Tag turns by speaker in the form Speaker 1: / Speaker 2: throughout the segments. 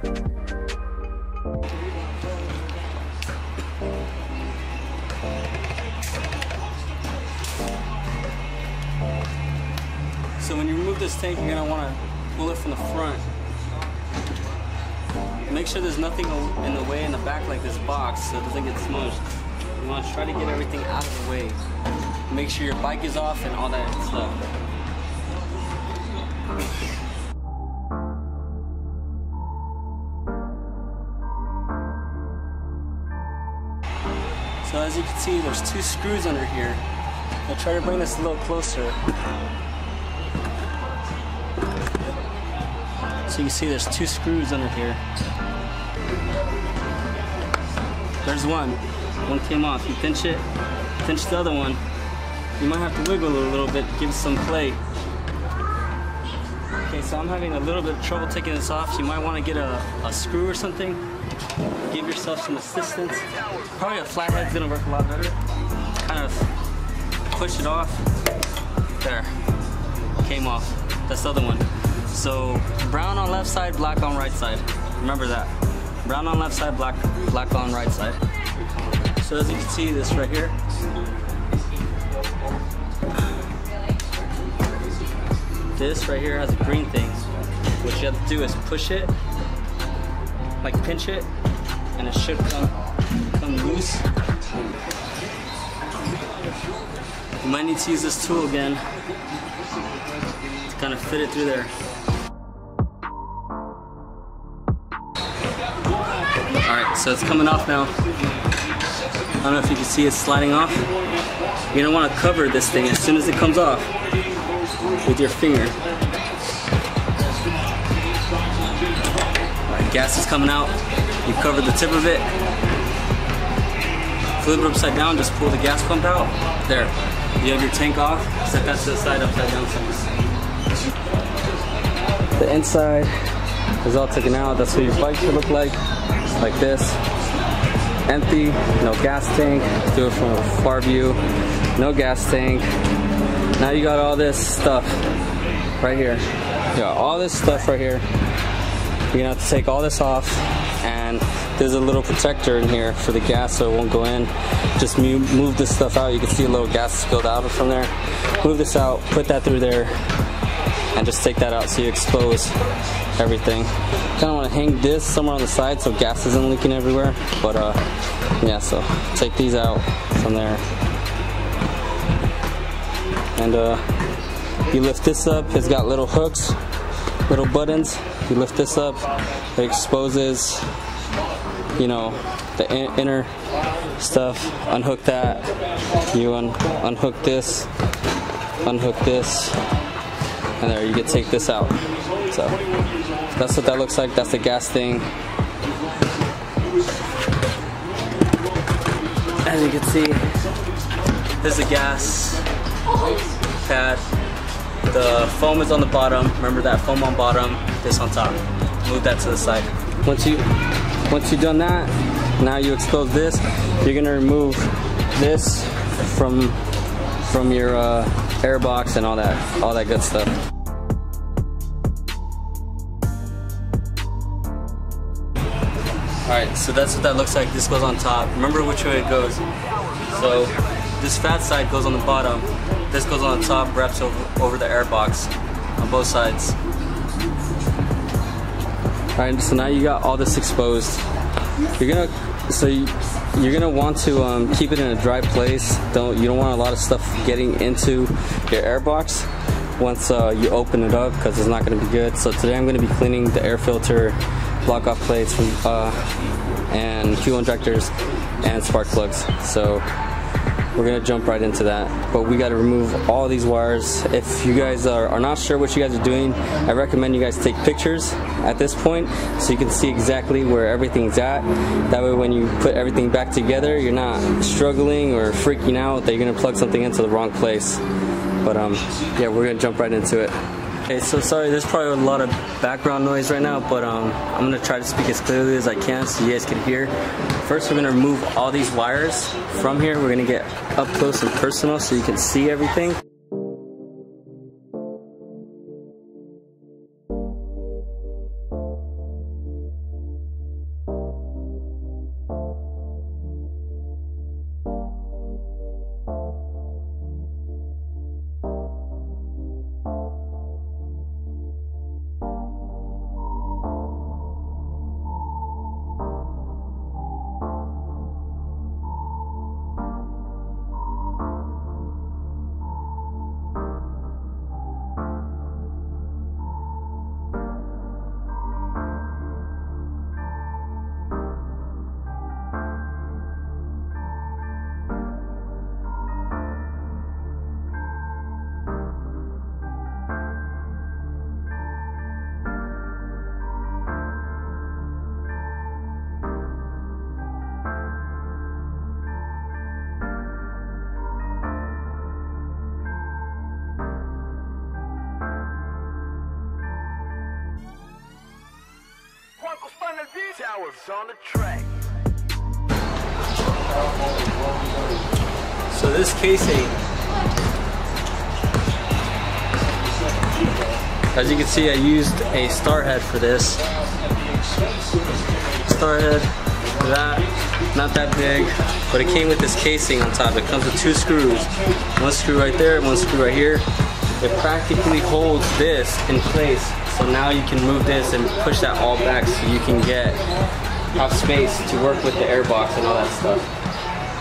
Speaker 1: So when you remove this tank, you're gonna wanna pull it from the front. Make sure there's nothing in the way in the back like this box so it doesn't get smushed. You wanna try to get everything out of the way. Make sure your bike is off and all that stuff. So as you can see, there's 2 screws under here. I'll try to bring this a little closer. So you can see there's 2 screws under here. There's one. One came off. You pinch it, pinch the other one. You might have to wiggle it a little bit, give it some play. Okay, so I'm having a little bit of trouble taking this off. You might want to get a screw or something. Give yourself some assistance. Probably a flathead's gonna work a lot better. Kind of push it off. There. Came off. That's the other one. So brown on left side, black on right side. Remember that. Brown on left side, black on right side. So as you can see, this right here. This right here has a green thing. What you have to do is push it, like pinch it, and it should come loose. You might need to use this tool again to kind of fit it through there. Alright, so it's coming off now. I don't know if you can see it sliding off. You're gonna want to cover this thing as soon as it comes off with your finger. Alright, gas is coming out. You cover the tip of it. Flip it upside down, just pull the gas pump out. There. You have your tank off. Set that to the side upside down. The inside is all taken out. That's what your bike should look like this. Empty, no gas tank. Do it from a far view. No gas tank. Now you got all this stuff right here. You got all this stuff right here. You're gonna have to take all this off, and there's a little protector in here for the gas so it won't go in. Just move this stuff out. You can see a little gas spilled out from there. Move this out, put that through there, and just take that out so you expose everything. Kind of want to hang this somewhere on the side so gas isn't leaking everywhere. But yeah, so take these out from there. And you lift this up. It's got little hooks, little buttons. You lift this up, it exposes, you know, the inner stuff. Unhook that. You unhook this, and there you can take this out. So that's what that looks like. That's the gas thing. As you can see, there's the gas pad. The foam is on the bottom. Remember that foam on bottom, this on top. Move that to the side. Once you've done that, now you expose this. You're gonna remove this from your air box and all that good stuff. Alright, so that's what that looks like. This goes on top. Remember which way it goes. So this fat side goes on the bottom. This goes on the top, wraps over the air box on both sides. Alright, so now you got all this exposed. You're gonna want to keep it in a dry place. You don't want a lot of stuff getting into your air box once you open it up, because it's not gonna be good. So today I'm gonna be cleaning the air filter, block off plates and fuel injectors and spark plugs. So we're gonna jump right into that, but we got to remove all these wires. If you guys are not sure what you guys are doing, I recommend you guys take pictures at this point so you can see exactly where everything's at. That way when you put everything back together, you're not struggling or freaking out that you're gonna plug something into the wrong place. But yeah, we're gonna jump right into it. Okay, so sorry, there's probably a lot of background noise right now, but I'm gonna try to speak as clearly as I can so you guys can hear. First, we're gonna remove all these wires from here. We're gonna get up close and personal so you can see everything. So this casing, as you can see, I used a star head for this. Star head, that, not that big, but it came with this casing on top. It comes with 2 screws. One screw right there, one screw right here. It practically holds this in place. So now you can move this and push that all back so you can have space to work with the airbox and all that stuff.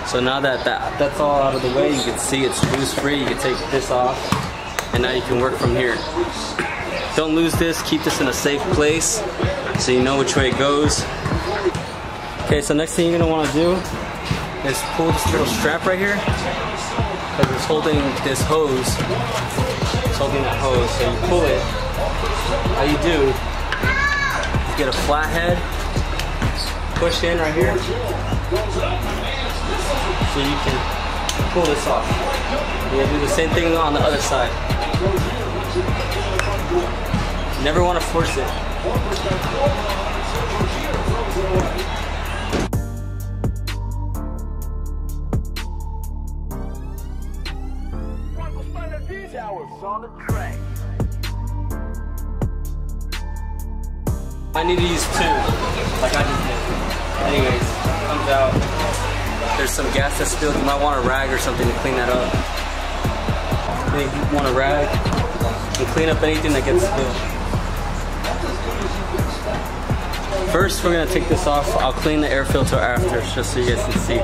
Speaker 1: So now that that's all out of the way, you can see it's loose free. You can take this off and now you can work from here. Don't lose this, keep this in a safe place so you know which way it goes. Okay, so next thing you're gonna wanna do is pull this little strap right here because it's holding this hose. It's holding that hose, so you pull it. How you do is get a flat head, push in right here, so you can pull this off. You're gonna do the same thing on the other side. You never want to force it. I need to use 2, like I just did. Anyways, it comes out. There's some gas that spilled. You might want a rag or something to clean that up. You want a rag and clean up anything that gets spilled. First, we're gonna take this off. I'll clean the air filter after, just so you guys can see.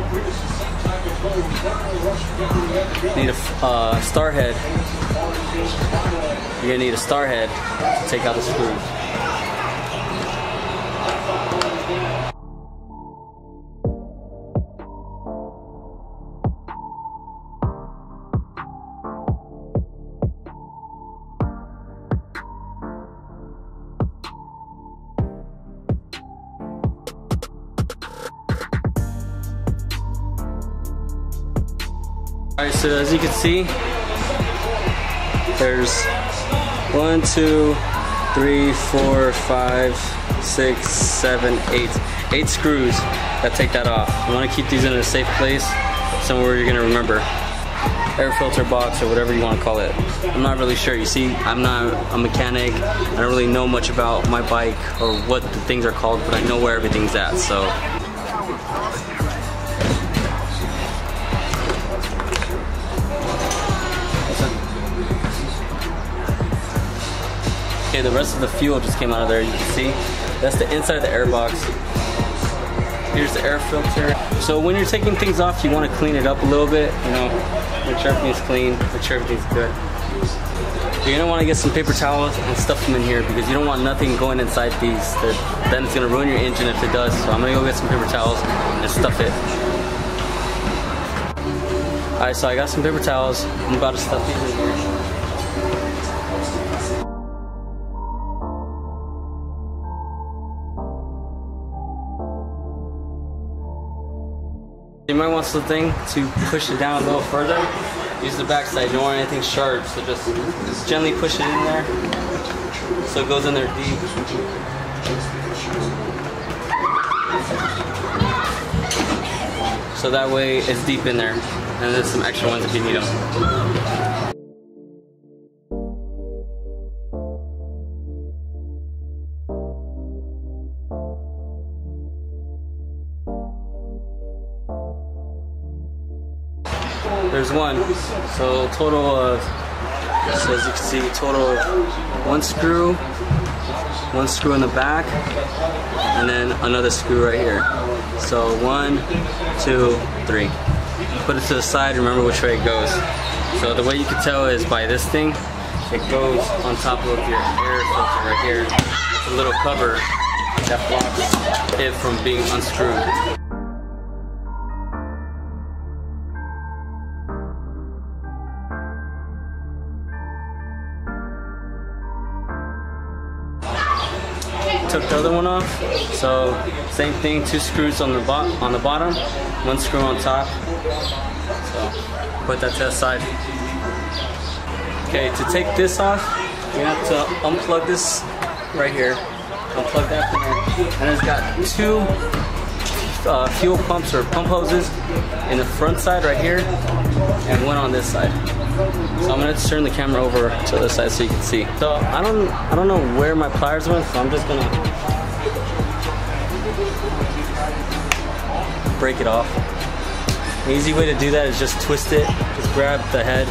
Speaker 1: You need a star head. You're gonna need a star head to take out the screws. Alright, so as you can see, there's 1, 2, 3, 4, 5, 6, 7, 8 screws that take that off. You want to keep these in a safe place, somewhere you're going to remember. Air filter box or whatever you want to call it. I'm not really sure. You see, I'm not a mechanic. I don't really know much about my bike or what the things are called, but I know where everything's at, so. Okay, the rest of the fuel just came out of there, you can see. That's the inside of the air box. Here's the air filter. So when you're taking things off, you want to clean it up a little bit, you know, make sure everything's clean, make sure everything's good. You're gonna want to get some paper towels and stuff them in here because you don't want nothing going inside these. Then it's gonna ruin your engine if it does. So I'm gonna go get some paper towels and stuff it. Alright, so I got some paper towels. I'm about to stuff these in here. You might want something to push it down a little further. Use the back side. You don't want anything sharp, so just gently push it in there so it goes in there deep. So that way it's deep in there. And there's some extra ones if you need them. There's one. So total of, so as you can see, total of 1 screw in the back, and then another screw right here. So 1, 2, 3. Put it to the side, remember which way it goes. So the way you can tell is by this thing, it goes on top of your air filter right here. It's a little cover that blocks it from being unscrewed. Took the other one off, so same thing, 2 screws on the bottom, 1 screw on top. So put that to the side. Okay, to take this off, you have to unplug this right here, unplug that from there. And it's got two fuel pumps or pump hoses in the front side right here, and one on this side. So I'm gonna turn the camera over to the side so you can see. So I don't know where my pliers went, so I'm just gonna break it off. The easy way to do that is just twist it. Just grab the head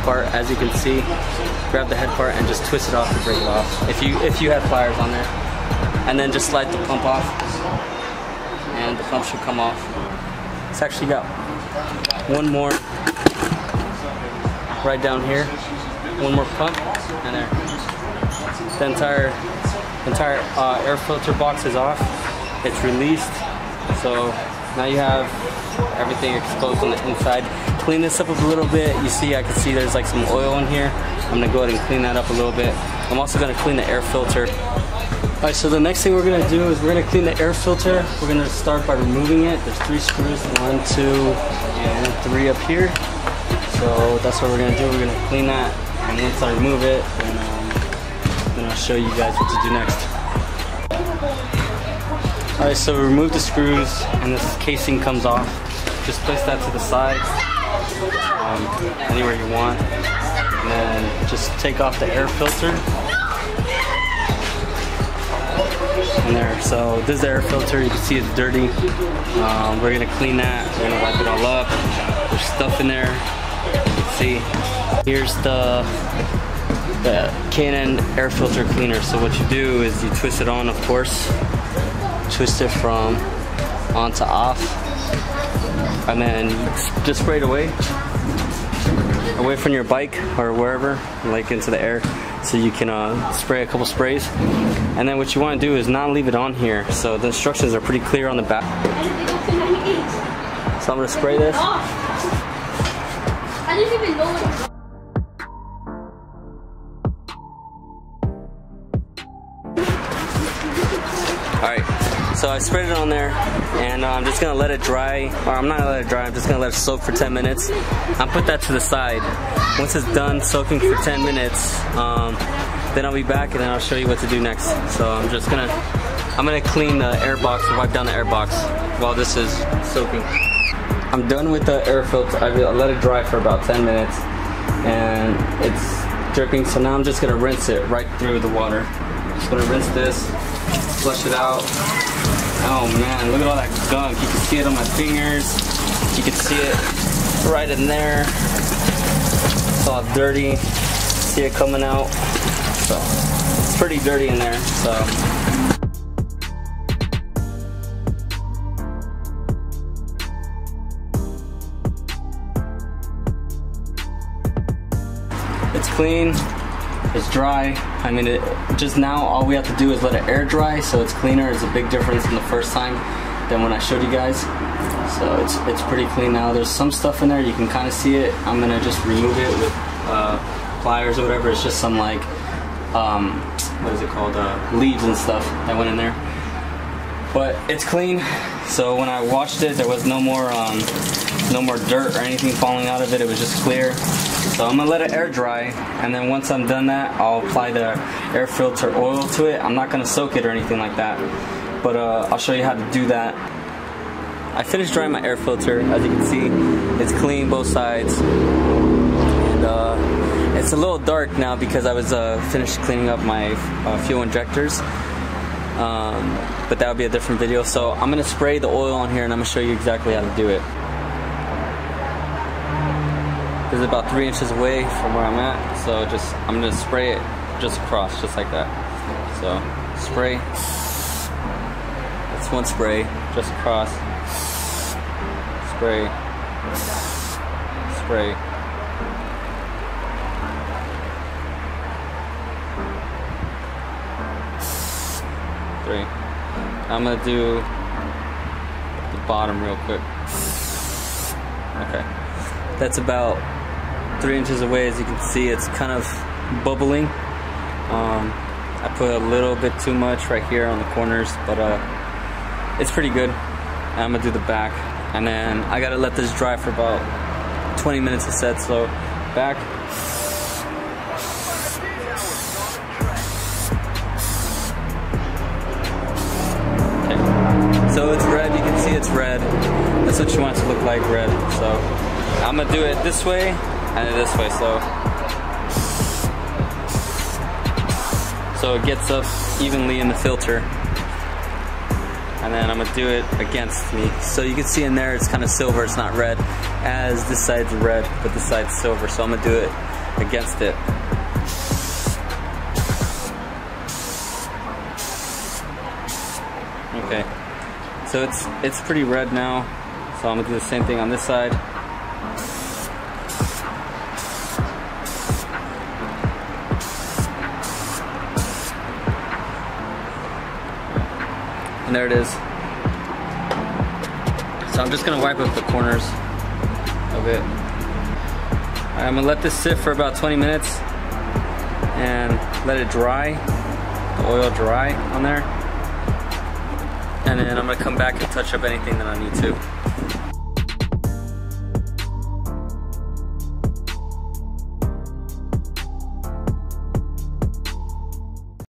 Speaker 1: part, as you can see. Grab the head part and just twist it off to break it off. If you have pliers on there, and then just slide the pump off, and the pump should come off. It's actually got one more right down here. One more pump, and there. The entire air filter box is off. It's released. So now you have everything exposed on the inside. Clean this up a little bit. You see, I can see there's like some oil in here. I'm gonna go ahead and clean that up a little bit. I'm also gonna clean the air filter. Alright, so the next thing we're gonna do is we're gonna clean the air filter. We're gonna start by removing it. There's 3 screws, 1, 2, and 3 up here. So that's what we're gonna do. We're gonna clean that, and once I remove it, then I'll show you guys what to do next. Alright, so remove the screws, and this casing comes off. Just place that to the side, anywhere you want, and then just take off the air filter. And there, so this is the air filter. You can see it's dirty. We're gonna clean that. We're gonna wipe it all up. There's stuff in there. You can see. Here's the K&N air filter cleaner. So what you do is you twist it on, of course. Twist it from on to off, and then just spray it away from your bike or wherever, like into the air, so you can spray a couple sprays. And then what you want to do is not leave it on here. So the instructions are pretty clear on the back. So I'm gonna spray this.
Speaker 2: I didn't even know it.
Speaker 1: Alright, so I sprayed it on there, and I'm just gonna let it dry, or I'm not gonna let it dry, I'm just gonna let it soak for 10 minutes. I'll put that to the side. Once it's done soaking for 10 minutes, then I'll be back and then I'll show you what to do next. So I'm gonna clean the air box, wipe down the air box while this is soaking. I'm done with the air filter. I let it dry for about 10 minutes, and it's dripping, so now I'm just gonna rinse it right through the water. Just gonna rinse this, flush it out. Oh man, look at all that gunk. You can see it on my fingers. You can see it right in there. It's all dirty. See it coming out. So it's pretty dirty in there. So it's clean. It's dry. I mean, just now all we have to do is let it air dry, so it's cleaner. It's a big difference in the first time than when I showed you guys. So it's pretty clean now. There's some stuff in there, you can kind of see it. I'm gonna just remove it with pliers or whatever. It's just some like what is it called, leaves and stuff that went in there. But it's clean. So when I washed it, there was no more dirt or anything falling out of it. It was just clear. So I'm gonna let it air dry, and then once I'm done that, I'll apply the air filter oil to it. I'm not gonna soak it or anything like that, but I'll show you how to do that. I finished drying my air filter. As you can see, it's clean both sides, and it's a little dark now because I was finished cleaning up my fuel injectors, but that would be a different video. So I'm gonna spray the oil on here, and I'm gonna show you exactly how to do it. This is about 3 inches away from where I'm at, so I'm gonna spray it just across, just like that. So spray. That's one spray, just across. Spray. Spray. Three. I'm gonna do the bottom real quick. Okay. That's about 3 inches away. As you can see, it's kind of bubbling. I put a little bit too much right here on the corners, but it's pretty good. And I'm gonna do the back, and then I gotta let this dry for about 20 minutes. It said so. Back. red. That's what you want it to look like, red. So I'm gonna do it this way and this way, so it gets up evenly in the filter. And then I'm gonna do it against me. So you can see in there it's kind of silver, it's not red, as this side's red, but this side's silver. So I'm gonna do it against it. Okay, so it's pretty red now. So I'm gonna do the same thing on this side. And there it is. So I'm just gonna wipe up the corners of it. I'm gonna let this sit for about 20 minutes and let it dry, the oil dry on there. And then I'm gonna come back and touch up anything that I need to.